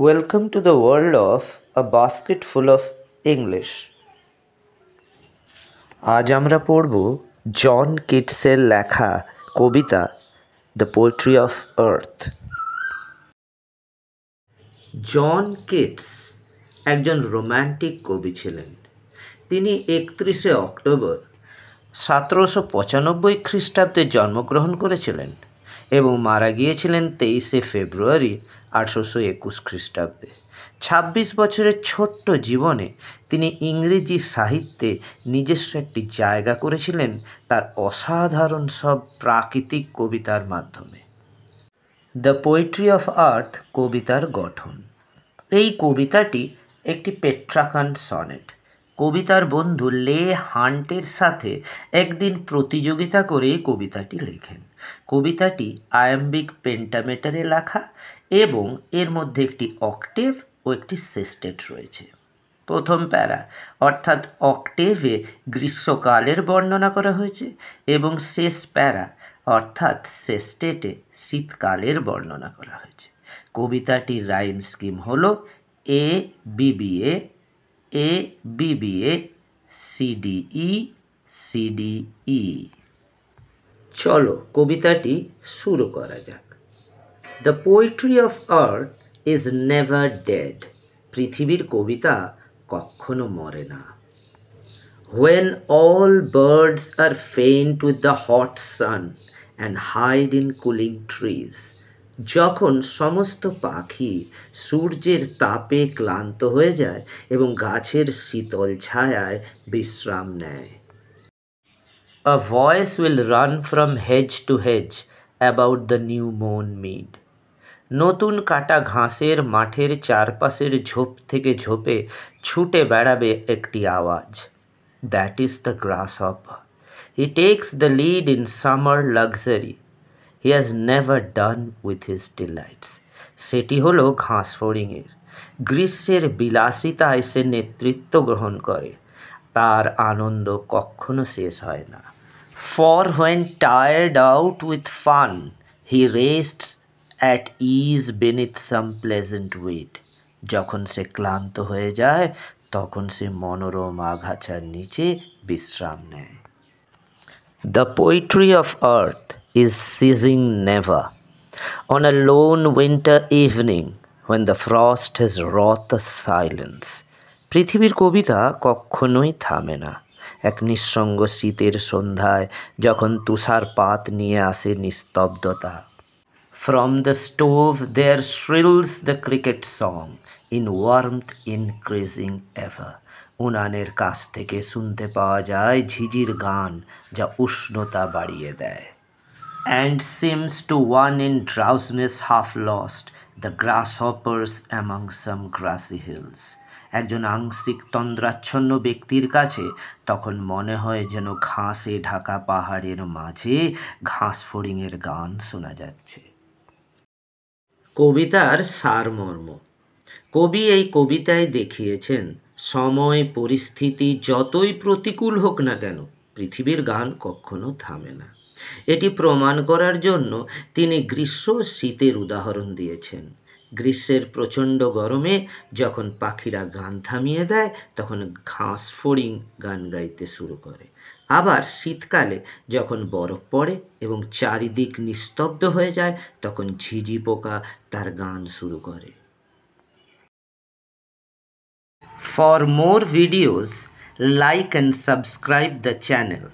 Welcome to the world of a basket full of English. আজ আমরা পড়ব John কিটসের লেখা কবিতা the poetry of earth. John Keats একজন রোম্যান্টিক কবি ছিলেন। তিনি 31শে অক্টোবর 1795 খ্রিস্টাব্দে জন্মগ্রহণ করেছিলেন এবং মারা গিয়েছিলেন 23শে ফেব্রুয়ারি 1821 খ্রিস্টাব্দে। 26 বছরের ছোট্ট জীবনে তিনি ইংরেজি সাহিত্যে নিজস্ব একটি জায়গা করেছিলেন তার অসাধারণ সব প্রাকৃতিক কবিতার মাধ্যমে। দ্য পোয়েট্রি অফ আর্থ কবিতার গঠন। এই কবিতাটি একটি পেট্রাকান সনেট। কবিতার বন্ধু লে হান্টের সাথে একদিন প্রতিযোগিতা করে কবিতাটি লেখেন। কবিতাটি আয়াম্বিক পেন্টামেটারে লেখা এবং এর মধ্যে একটি অক্টেভ ও একটি সেস্টেট রয়েছে। প্রথম প্যারা অর্থাৎ অক্টেভে গ্রীষ্মকালের বর্ণনা করা হয়েছে এবং শেষ প্যারা অর্থাৎ সেস্টেটে শীতকালের বর্ণনা করা হয়েছে। কবিতাটির রাইম স্কিম হলো এ বিবিএ এ বিবিএ সিডিই সিডিই। চলো কবিতাটি শুরু করা যাক। The poetry of earth is never dead. পৃথিবীর কবিতা কখনো মরে না। When all birds are faint with the hot sun and hide in cooling trees, যখন সমস্ত পাখি সূর্যের তাপে ক্লান্ত হয়ে যায় এবং গাছের শীতল ছায়ায় বিশ্রাম নেয়। A voice will run from hedge to hedge about the new mown mead. নতুন কাটা ঘাসের মাঠের চারপাশের ঝোপ থেকে ঝোপে ছুটে বেড়াবে একটি আওয়াজ। That is the grasshopper. He takes the lead in summer luxury. He has never done with his delights. সেটি হলো ঘাস ফড়িংয়ের। গ্রীষ্মের বিলাসিতায় সে নেতৃত্ব গ্রহণ করে, তার আনন্দ কখনো শেষ হয় না। For when tired out with fun, he rests at ease beneath some pleasant weed. যখন সে ক্লান্ত হয়ে যায় তখন সে মনোরম আগাছার নিচে বিশ্রাম নেয়। The poetry of earth is ceasing never. On a lone winter evening when the frost has wrought a silence. পৃথিবীর কবিতা কখনোই থামে না। এক নিঃসঙ্গ শীতের সন্ধ্যায় যখন তুষারপাত নিয়ে আসে নিস্তব্ধতা। From the stove there shrills the cricket song in warmth increasing ever. উনানের কাছ থেকে শুনতে পাওয়া যায় ঝিঝির গান যা উষ্ণতা বাড়িয়ে দেয়। And seems to one in drowsiness half lost, the grasshoppers among some grassy hills. একজন আংশিক তন্দ্রাচ্ছন্ন ব্যক্তির কাছে তখন মনে হয় যেন ঘাসে ঢাকা পাহাড়ের মাঝে ঘাস ফড়িংয়ের গান শোনা যাচ্ছে। কবিতার সারমর্ম। কবি এই কবিতায় দেখিয়েছেন সময় পরিস্থিতি যতই প্রতিকূল হোক না কেন পৃথিবীর গান কখনো থামে না। এটি প্রমাণ করার জন্য তিনি গ্রীষ্ম শীতের উদাহরণ দিয়েছেন। গ্রীষ্মের প্রচণ্ড গরমে যখন পাখিরা গান থামিয়ে দেয় তখন ঘাস ফড়িং গান গাইতে শুরু করে। আবার শীতকালে যখন বরফ পড়ে এবং চারিদিক নিস্তব্ধ হয়ে যায় তখন ঝিঝি পোকা তার গান শুরু করে। For more videos, like and subscribe the channel.